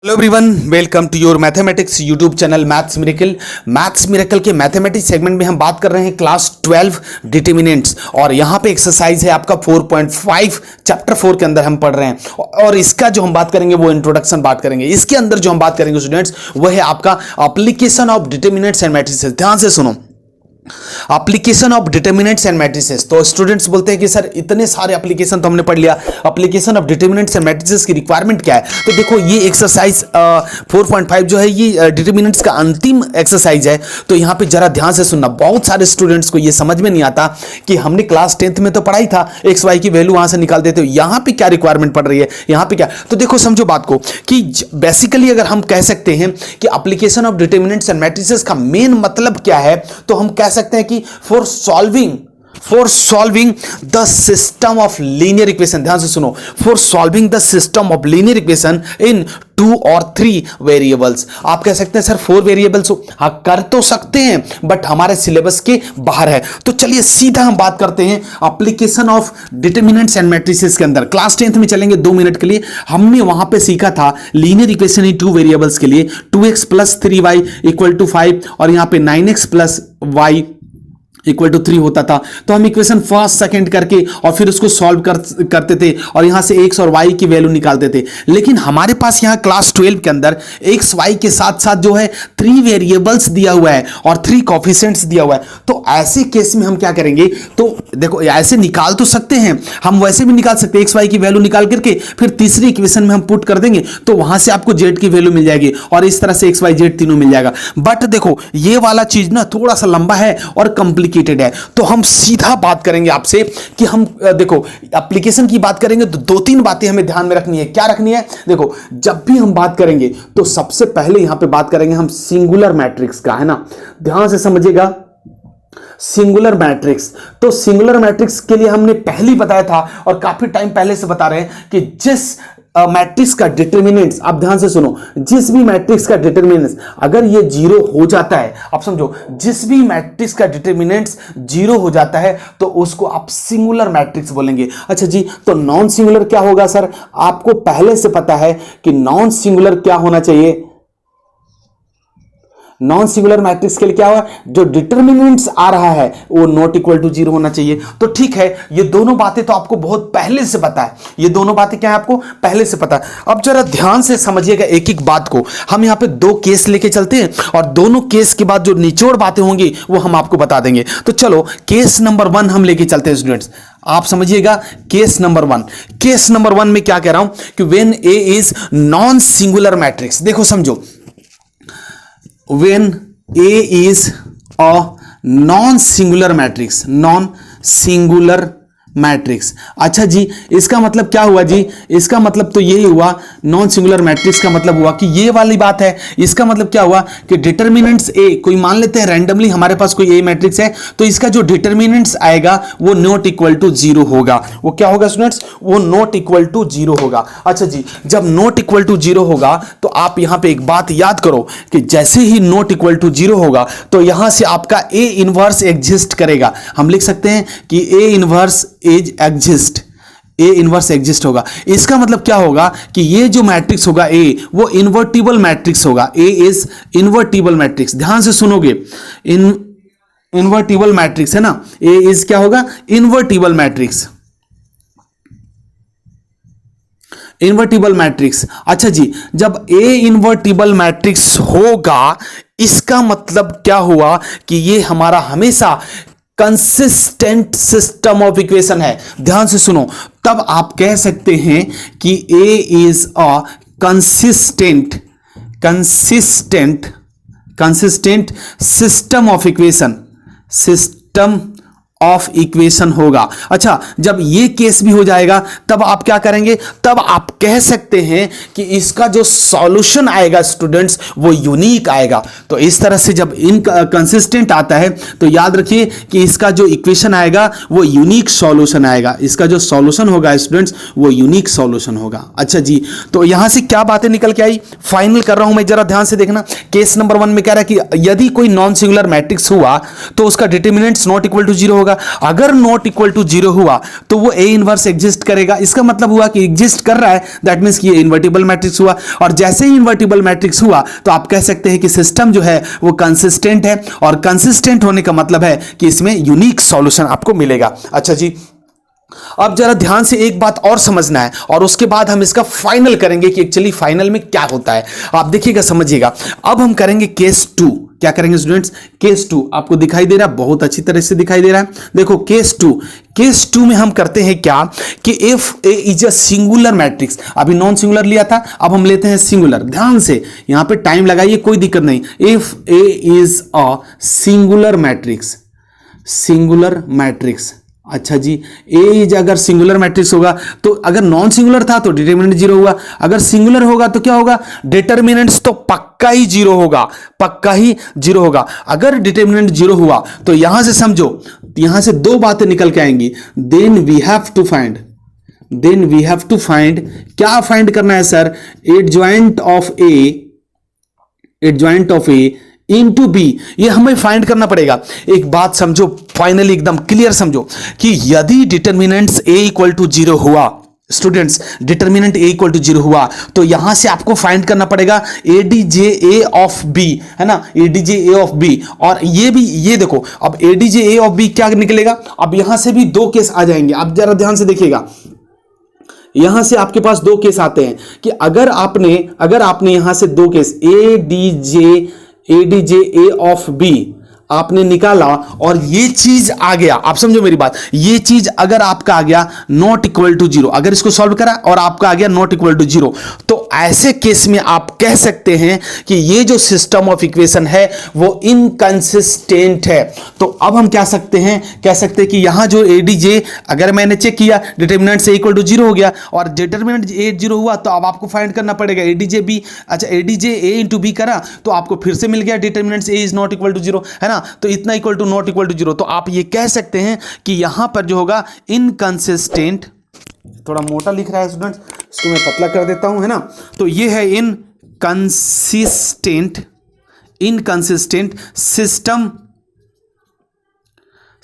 Hello everyone, welcome to your mathematics YouTube channel maths miracle. Maths miracle के mathematics segment में हम बात कर रहे हैं क्लास 12 डिटरमिनेंट्स और यहाँ पे एक्सरसाइज है आपका 4.5 चैप्टर 4 के अंदर हम पढ़ रहे हैं और इसका जो हम बात करेंगे वो इंट्रोडक्शन बात करेंगे। इसके अंदर जो हम बात करेंगे स्टूडेंट्स वो है आपका application of determinants and matrices. ध्यान से सुनो, application of determinants and matrices. तो स्टूडेंट्स बोलते हैं कि सर इतने सारे एप्लीकेशन तो हमने पढ़ लिया, application of determinants and matrices की रिक्वायरमेंट क्या है? तो देखो ये एक्सरसाइज 4.5 जो है ये डिटरमिनेंट्स का अंतिम एक्सरसाइज है। तो यहाँ पे जरा ध्यान से सुनना, बहुत सारे स्टूडेंट्स को ये समझ में नहीं आता कि हमने क्लास 10th में तो पढ़ाई था एक्स वाई की वैल्यू वहां से निकाल देते हो, यहाँ पे क्या रिक्वायरमेंट पड़ रही है, यहाँ पे क्या। तो देखो समझो बात को कि बेसिकली अगर हम कह सकते हैं कि application of determinants and matrices का मेन मतलब क्या है, तो हम कह सकते हैं कि for solving the system of linear equation. ध्यान से सुनो, for solving the system of linear equation in 2 और 3 वेरिएबल्स। आप कह सकते हैं सर 4 वेरिएबल्स हाँ कर तो सकते हैं बट हमारे सिलेबस के बाहर है। तो चलिए सीधा हम बात करते हैं application of determinants and matrices के अंदर। क्लास 10th में चलेंगे 2 मिनट के लिए। हमने वहां पे सीखा था लीनियर इक्वेशन इन 2 वेरिएबल्स के लिए 2x + 3y = 5 और यहां पे 9x + y = 3 होता था। तो हम इक्वेशन फर्स्ट सेकंड करके और फिर उसको सॉल्व करते थे और यहां से x और y की वैल्यू निकालते थे। लेकिन हमारे पास यहां क्लास 12 के अंदर x y के साथ साथ जो है 3 वेरिएबल्स दिया हुआ है और 3 कोफिशिएंट्स दिया हुआ है। तो ऐसे केस में हम क्या करेंगे, तो देखो ऐसे निकाल तो सकते हैं, हम वैसे भी निकाल सकते हैं, x y की वैल्यू निकाल करके फिर तीसरी इक्वेशन में हम पुट कर देंगे तो वहां से आपको z की वैल्यू मिल जाएगी और इस तरह से x y z तीनों मिल जाएगा। बट देखो ये वाला चीज ना थोड़ा सा लंबा है और कॉम्प्लिकेटेड है। तो हम सीधा बात करेंगे आपसे कि हम देखो एप्लीकेशन की बात करेंगे तो 2-3 बातें हमें ध्यान में रखनी है। क्या रखनी है? देखो जब भी हम बात करेंगे तो सबसे पहले यहां पे बात करेंगे हम सिंगुलर मैट्रिक्स का, है ना। ध्यान से समझिएगा, सिंगुलर मैट्रिक्स। तो सिंगुलर मैट्रिक्स के लिए हमने पहले ही बताया था और काफी टाइम पहले से बता रहे हैं कि जिस मैट्रिक्स का डिटरमिनेंट्स, आप ध्यान से सुनो, जिस भी मैट्रिक्स का डिटरमिनेंट्स अगर ये 0 हो जाता है, आप समझो जिस भी मैट्रिक्स का डिटरमिनेंट्स 0 हो जाता है तो उसको आप सिंगुलर मैट्रिक्स बोलेंगे। अच्छा जी, तो नॉन सिंगुलर क्या होगा सर? आपको पहले से पता है कि नॉन सिंगुलर क्या होना चाहिए। नॉन सिंगुलर मैट्रिक्स के लिए क्या हुआ, जो डिटरमिनेंट्स आ रहा है वो नॉट इक्वल टू 0 होना चाहिए। तो ठीक है, ये दोनों बातें तो आपको बहुत पहले से पता है, ये दोनों बातें क्या है आपको पहले से पता है। अब जरा ध्यान से समझिएगा एक एक बात को। हम यहां पे 2 केस लेके चलते हैं और दोनों केस के बाद जो निचोड़ बातें होंगी वो हम आपको बता देंगे। तो चलो केस नंबर 1 हम लेके चलते हैं स्टूडेंट्स। आप समझिएगा केस नंबर 1। केस नंबर 1 में क्या कह रहा हूं कि when A is non singular matrix. देखो समझो, when A is a non-singular matrix, non-singular matrix. अच्छा जी, इसका मतलब क्या हुआ जी? इसका मतलब तो यही हुआ, नॉन सिंगुलर मैट्रिक्स का मतलब हुआ कि ये वाली बात है। इसका मतलब क्या हुआ कि डिटरमिनेंट्स ए, कोई मान लेते हैं रैंडमली हमारे पास कोई ए मैट्रिक्स है, तो इसका जो डिटरमिनेंट्स आएगा वो नॉट इक्वल टू 0 होगा। वो क्या होगा स्टूडेंट्स? वो नॉट इक्वल टू 0 होगा। अच्छा जी, जब नॉट इक्वल टू 0 होगा तो आप यहां पे एक बात याद करो कि जैसे ही नॉट इक्वल टू 0 होगा तो यहां से आपका ए इनवर्स एग्जिस्ट करेगा। हम लिख सकते हैं कि A inverse is exist, A inverse exist होगा। इसका मतलब क्या होगा कि ये जो मैट्रिक्स होगा ए, वो इन्वर्टिबल मैट्रिक्स होगा। ए इज इन्वर्टिबल मैट्रिक्स। ध्यान से सुनोगे, इन्वर्टिबल मैट्रिक्स है ना। ए इज क्या होगा? Invertible matrix, invertible matrix. अच्छा जी, जब ए इन्वर्टिबल मैट्रिक्स होगा इसका मतलब क्या हुआ कि ये हमारा हमेशा कंसिस्टेंट सिस्टम ऑफ इक्वेशन है। ध्यान से सुनो, तब आप कह सकते हैं कि A is a consistent system of equation, system of equation होगा। अच्छा, जब ये केस भी हो जाएगा तब आप क्या करेंगे? तब आप कह सकते हैं कि इसका जो सॉल्यूशन आएगा स्टूडेंट्स वो यूनिक आएगा। तो इस तरह से जब इनकंसिस्टेंट आता है तो याद रखिए कि इसका जो इक्वेशन आएगा वो यूनिक सॉल्यूशन आएगा। इसका जो सॉल्यूशन होगा स्टूडेंट्स वो यूनिक सॉल्यूशन होगा। अच्छा जी, तो यहां से क्या बातें निकल के आई, फाइनल कर रहा हूं मैं, जरा ध्यान से देखना। केस नंबर 1 में कह रहा है कि यदि कोई नॉन सिंगुलर मैट्रिक्स हुआ तो उसका डिटरमिनेंट्स नॉट इक्वल टू 0 होगा। होगा, अगर नॉट इक्वल टू जीरो हुआ तो वो ए इनवर्स एग्जिस्ट करेगा। इसका मतलब हुआ कि एग्जिस्ट कर रहा है, दैट मीन्स कि ये इन्वर्टिबल मैट्रिक्स हुआ। और जैसे ही इन्वर्टिबल मैट्रिक्स हुआ तो आप कह सकते हैं कि सिस्टम जो है वो कंसिस्टेंट है, और कंसिस्टेंट होने का मतलब है कि इसमें यूनिक सॉल्यूशन आपको मिलेगा। अच्छा जी, अब जरा ध्यान से एक बात और समझना है, और उसके बाद हम इसका फाइनल करेंगे कि एक्चुअली फाइनल में क्या होता है। आप देखिएगा, समझिएगा। अब हम करेंगे केस 2। क्या करेंगे स्टूडेंट्स? केस 2 आपको दिखाई दे रहा है, बहुत अच्छी तरह से दिखाई दे रहा है। देखो केस 2 में हम करते हैं क्या कि if A is a singular matrix, अभी नॉन सिंगुलर लिया था, अब हम लेते हैं सिंगुलर। ध्यान से यहां पे टाइम लगाइए, कोई दिक्कत नहीं। If A is a singular matrix, अच्छा जी, ए इज अगर सिंगुलर मैट्रिक्स होगा तो अगर नॉन सिंगुलर था तो डिटरमिनेंट जीरो हुआ, अगर सिंगुलर होगा तो क्या होगा? डिटरमिनेंट्स तो पक्का ही जीरो होगा। अगर डिटरमिनेंट जीरो हुआ तो यहां से समझो, यहां से दो बातें निकल के आएंगी। Then we have to find क्या फाइंड करना है sir? Adjoint of A into B, ये हमें फाइंड करना पड़ेगा। एक बात समझो, फाइनली एकदम क्लियर समझो कि यदि determinants A equal to zero हुआ, students determinant A equal to zero हुआ तो यहां से आपको फाइंड करना पड़ेगा एडीजे ए ऑफ बी, है ना, एडीजे ए ऑफ बी। और ये भी, ये देखो, अब एडीजे ए ऑफ बी क्या निकलेगा? अब यहां से भी दो केस आ जाएंगे। अब जरा ध्यान से देखिएगा, यहां से आपके पास दो केस आते हैं कि अगर आपने यहां से दो case ADJ A of B आपने निकाला और ये चीज आ गया, आप समझो मेरी बात, ये चीज अगर आपका आ गया नॉट इक्वल टू जीरो, अगर इसको सॉल्व करा और आपका आ गया नॉट इक्वल टू जीरो, तो ऐसे केस में आप कह सकते हैं कि ये जो सिस्टम ऑफ इक्वेशन है वो इनकंसिस्टेंट है। तो अब हम क्या सकते हैं? कह सकते हैं कि यहां जो एडीजे, अगर मैंने चेक किया डिटरमिनेंट से इक्वल टू जीरो हो गया और डिटरमिनेंट ए जीरो हुआ, तो अब आपको फाइंड करना पड़ेगा एडीजे बी। अच्छा, एडीजे ए इंटू बी करा तो आपको फिर से मिल गया determinant A is not equal to zero, है ना, तो इतना equal to not equal to zero. तो आप ये कह सकते हैं कि यहां पर जो होगा इनकंसिस्टेंट, थोड़ा मोटा लिख रहा है स्टूडेंट्स, इसको मैं पतला कर देता हूं, है ना, तो ये है इनकंसिस्टेंट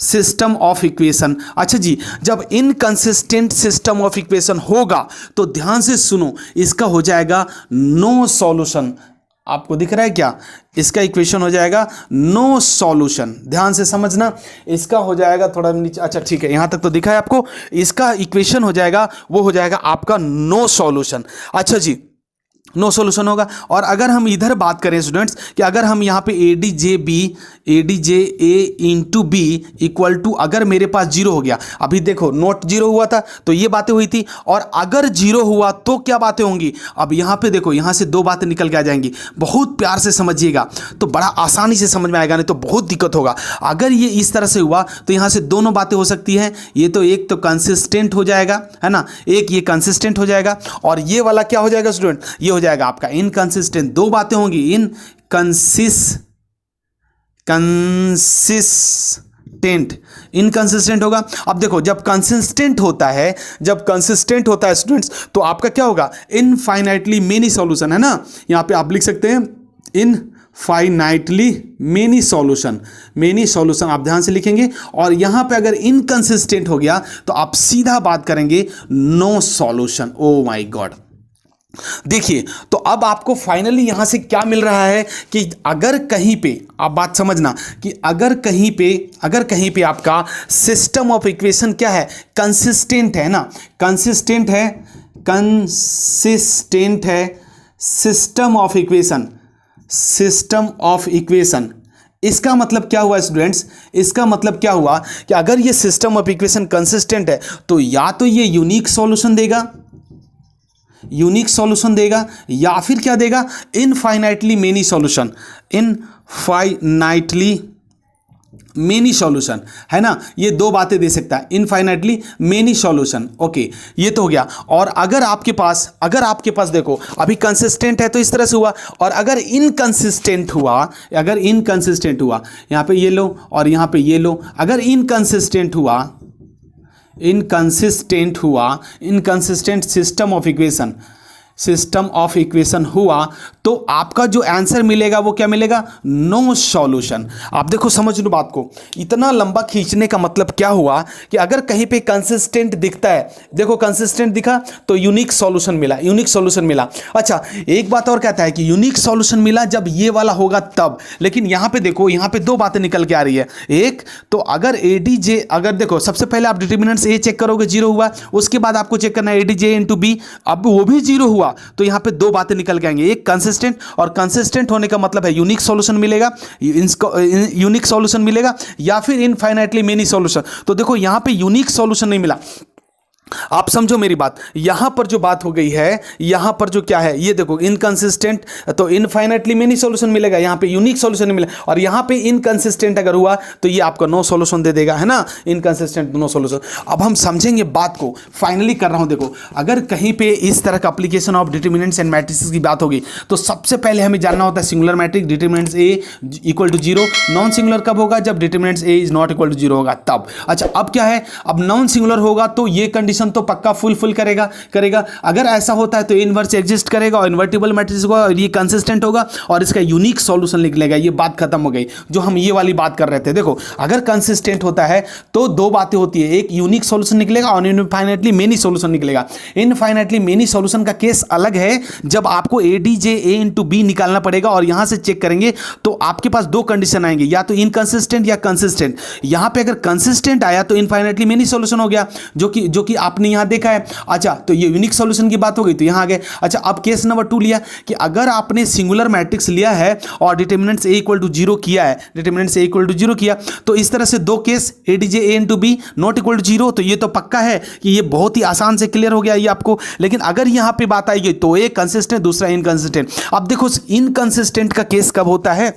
सिस्टम ऑफ इक्वेशन। अच्छा जी, जब इनकंसिस्टेंट सिस्टम ऑफ इक्वेशन होगा तो ध्यान से सुनो, इसका हो जाएगा नो सॉल्यूशन। आपको दिख रहा है क्या? इसका इक्वेशन हो जाएगा नो सॉल्यूशन। ध्यान से समझना, इसका हो जाएगा थोड़ा नीचे, अच्छा ठीक है, यहां तक तो दिखा है आपको। इसका इक्वेशन हो जाएगा, वो हो जाएगा आपका नो सॉल्यूशन। अच्छा जी, नो सॉल्यूशन होगा। और अगर हम इधर बात करें स्टूडेंट्स कि अगर हम यहाँ पे ADJ A into B equal to, अगर मेरे पास जीरो हो गया, अभी देखो नॉट जीरो हुआ था तो ये बातें हुई थी, और अगर जीरो हुआ तो क्या बातें होंगी? अब यहाँ पे देखो, यहाँ से दो बातें निकल के आ जाएंगी। बहुत प्यार से समझिएगा तो बड़ा आसानी से समझ में आएगा, नहीं तो बहुत दिक्कत होगा। अगर ये इस तरह से हुआ तो यहाँ से दोनों बातें हो सकती हैं। ये तो एक तो कंसिस्टेंट हो जाएगा, है ना, एक ये कंसिस्टेंट हो जाएगा, और ये वाला क्या हो जाएगा स्टूडेंट? ये हो जाएगा आपका इनकंसिस्टेंट। दो बातें होंगी, इनकंसिस्टेंट होगा। अब देखो, जब कंसिस्टेंट होता है स्टूडेंट्स, तो आपका क्या होगा? इनफाइनाइटली मेनी सॉल्यूशन, है ना, यहां पे आप लिख सकते हैं इनफाइनाइटली मेनी सॉल्यूशन आप ध्यान से लिखेंगे। और यहां पे अगर इनकंसिस्टेंट हो गया तो आप सीधा बात करेंगे no solution. Oh my God, देखिए, तो अब आपको फाइनली यहां से क्या मिल रहा है कि अगर कहीं पे, आप बात समझना, कि अगर कहीं पे आपका सिस्टम ऑफ इक्वेशन क्या है? कंसिस्टेंट है ना, कंसिस्टेंट है सिस्टम ऑफ इक्वेशन। इसका मतलब क्या हुआ स्टूडेंट्स? इसका मतलब क्या हुआ कि अगर ये सिस्टम ऑफ इक्वेशन कंसिस्टेंट है तो या तो ये यूनिक सॉल्यूशन देगा या फिर क्या देगा? इनफाइनाइटली मेनी सॉल्यूशन, है ना, ये दो बातें दे सकता है, इनफाइनाइटली मेनी सॉल्यूशन। ओके, ये तो हो गया। और अगर आपके पास देखो अभी कंसिस्टेंट है तो इस तरह से हुआ, और अगर इनकंसिस्टेंट हुआ, यहां पे ये लो और यहां पे ये लो, अगर इनकंसिस्टेंट हुआ, inconsistent system of equation, system of equation हुआ तो आपका जो आंसर मिलेगा वो क्या मिलेगा, नो सॉल्यूशन। आप देखो समझ लो बात को, इतना लंबा खींचने का मतलब क्या हुआ कि अगर कहीं पे कंसिस्टेंट दिखता है, देखो कंसिस्टेंट दिखा तो यूनिक सॉल्यूशन मिला, यूनिक सॉल्यूशन मिला। अच्छा एक बात और कहता है कि यूनिक सॉल्यूशन मिला जब ये वाला होगा तब, लेकिन यहां पे देखो यहां पे दो बातें निकल के आ रही है। एक तो अगर एडीजे, अगर देखो सबसे पहले आप डिटरमिनेंट्स ए चेक करोगे जीरो हुआ, उसके बाद आपको चेक करना है एडीजे इनटू बी, अब वो भी जीरो हुआ, तो यहां पे दो बातें निकल के आएंगे, एक कंसिस्टेंट, और कंसिस्टेंट होने का मतलब है यूनिक सॉल्यूशन मिलेगा, यूनिक सॉल्यूशन मिलेगा या फिर इनफाइनाइटली मेनी सॉल्यूशन। तो देखो यहां पे यूनिक सॉल्यूशन नहीं मिला, आप समझो मेरी बात, यहां पर जो बात हो गई है, यहां पर जो क्या है ये देखो इनकंसिस्टेंट, तो इनफाइनाइटली मेनी सॉल्यूशन मिलेगा, यहां पे यूनिक सॉल्यूशन नहीं मिला, और यहां पे इनकंसिस्टेंट अगर हुआ तो ये आपको नो सॉल्यूशन दे देगा, है ना, इनकंसिस्टेंट नो सॉल्यूशन। अब हम समझेंगे बात को, फाइनली कर रहा हूं। देखो अगर कहीं पे इस तरह का application of determinants and matrices की बात होगी तो सबसे पहले हमें जानना होता है singular matrix determinants A equal to zero, non singular कब होगा, जब determinants A is not equal to zero होगा तब। अच्छा अब क्या है, अब नॉन सिंगुलर होगा तो ये कंडीशन तो पक्का फुलफिल करेगा। अगर ऐसा होता है तो इनवर्स एग्जिस्ट करेगा और इन्वर्टिबल मैट्रिक्स होगा और ये कंसिस्टेंट होगा और इसका यूनिक सॉल्यूशन निकलेगा। ये बात खत्म हो गई, जो हम ये वाली बात कर रहे थे। देखो अगर कंसिस्टेंट होता है तो दो बातें होती है, एक यूनिक सॉल्यूशन निकलेगा और इनफाइनाइटली मेनी सॉल्यूशन निकलेगा। इनफाइनाइटली मेनी सॉल्यूशन का केस अलग है, जब आपको एडीजे ए इंटू बी निकालना पड़ेगा और यहां से चेक करेंगे तो आपके पास दो कंडीशन आएंगे, या तो इनकंसिस्टेंट या कंसिस्टेंट। यहां पे अगर कंसिस्टेंट आया तो इनफाइनाइटली मेनी सॉल्यूशन हो गया, जो कि आपने यहां देखा है। अच्छा तो ये यूनिक सॉल्यूशन की बात हो गई तो यहां आ गए। अच्छा अब केस नंबर 2 लिया कि अगर आपने सिंगुलर मैट्रिक्स लिया है और determinants A equal to zero किया है, determinants A equal to zero किया, तो इस तरह से दो case ADJ A into B not equal to zero, तो ये तो पक्का है कि ये बहुत ही आसान से क्लियर हो गया ये आपको। लेकिन अगर यहां पे बात आएगी तो एक कंसिस्टेंट दूसरा इनकंसिस्टेंट। अब देखो इनकंसिस्टेंट का केस कब होता है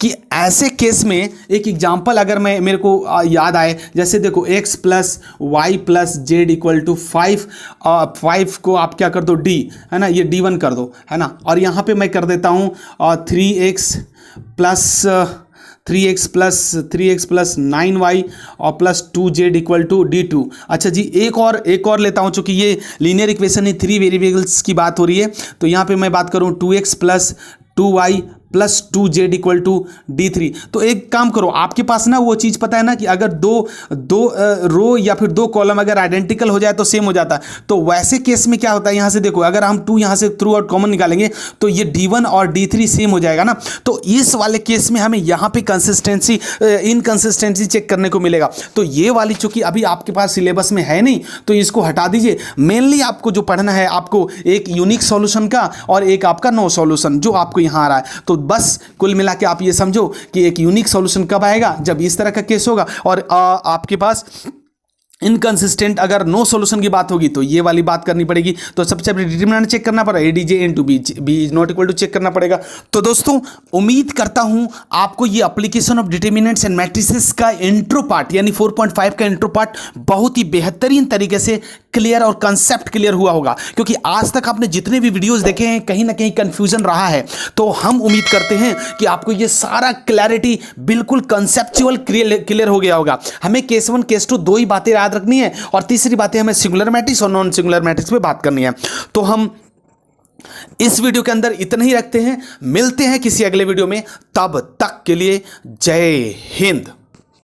कि ऐसे केस में एक एग्जांपल अगर मेरे को याद आए, जैसे देखो x plus Y plus Z equal to 5 को आप क्या कर दो d, है ना, ये d1 कर दो, है ना, और यहाँ पे मैं कर देता हूँ 3x प्लस 9y और plus 2z equal to d2। अच्छा जी एक और लेता हूँ, चूंकि ये लीनियर इक्वेशन है, 3 वेरिएबल्स की बात हो रही है, तो यहाँ पे मैं बात करूँ 2x plus 2y plus 2z equal to d3। तो एक काम करो, आपके पास ना वो चीज़ पता है ना कि अगर दो रो या फिर दो कॉलम अगर आइडेंटिकल हो जाए तो सेम हो जाता है। तो वैसे केस में क्या होता है, यहाँ से देखो अगर हम 2 यहाँ से थ्रू आउट कॉमन निकालेंगे तो ये d1 और d3 सेम हो जाएगा ना। तो इस वाले केस में हमें यहाँ पे कंसिस्टेंसी इनकंसिस्टेंसी चेक करने को मिलेगा। तो ये वाली चूंकि अभी आपके पास सिलेबस में है नहीं तो इसको हटा दीजिए। मेनली आपको जो पढ़ना है, आपको एक यूनिक सॉल्यूशन का और एक आपका नो सॉल्यूशन जो आपको यहाँ आ रहा है। तो बस कुल मिला के आप ये समझो कि एक यूनिक सॉल्यूशन कब आएगा, जब इस तरह का केस होगा, और आपके पास इनकंसिस्टेंट अगर नो सॉल्यूशन की बात होगी तो ये वाली बात करनी पड़ेगी। तो सबसे पहले डिटरमिनेंट चेक करना पड़ेगा, ADJ into B is not equal to check करना पड़ेगा। तो दोस्तों उम्मीद करता हूं आपको ये application of determinants and matrices का इंट्रो पार्ट यानी 4.5 का इंट्रो पार्ट बहुत ही बेहतरीन तरीके से क्लियर और कंसेप्ट क्लियर हुआ होगा, क्योंकि आज तक आपने जितने भी वीडियोस देखे हैं कहीं ना कहीं कंफ्यूजन रहा है। तो हम उम्मीद करते हैं कि आपको ये सारा क्लैरिटी बिल्कुल कंसेप्चुअल क्लियर हो गया होगा। हमें केस 1 केस 2 दो ही बातें याद रखनी है और तीसरी बातें हमें सिंगुलर मैट्रिक्स और नॉन सिंगुलर मैट्रिक्स पे बात करनी है। तो हम इस वीडियो के अंदर इतना ही रखते हैं, मिलते हैं किसी अगले वीडियो में, तब तक के लिए जय हिंद।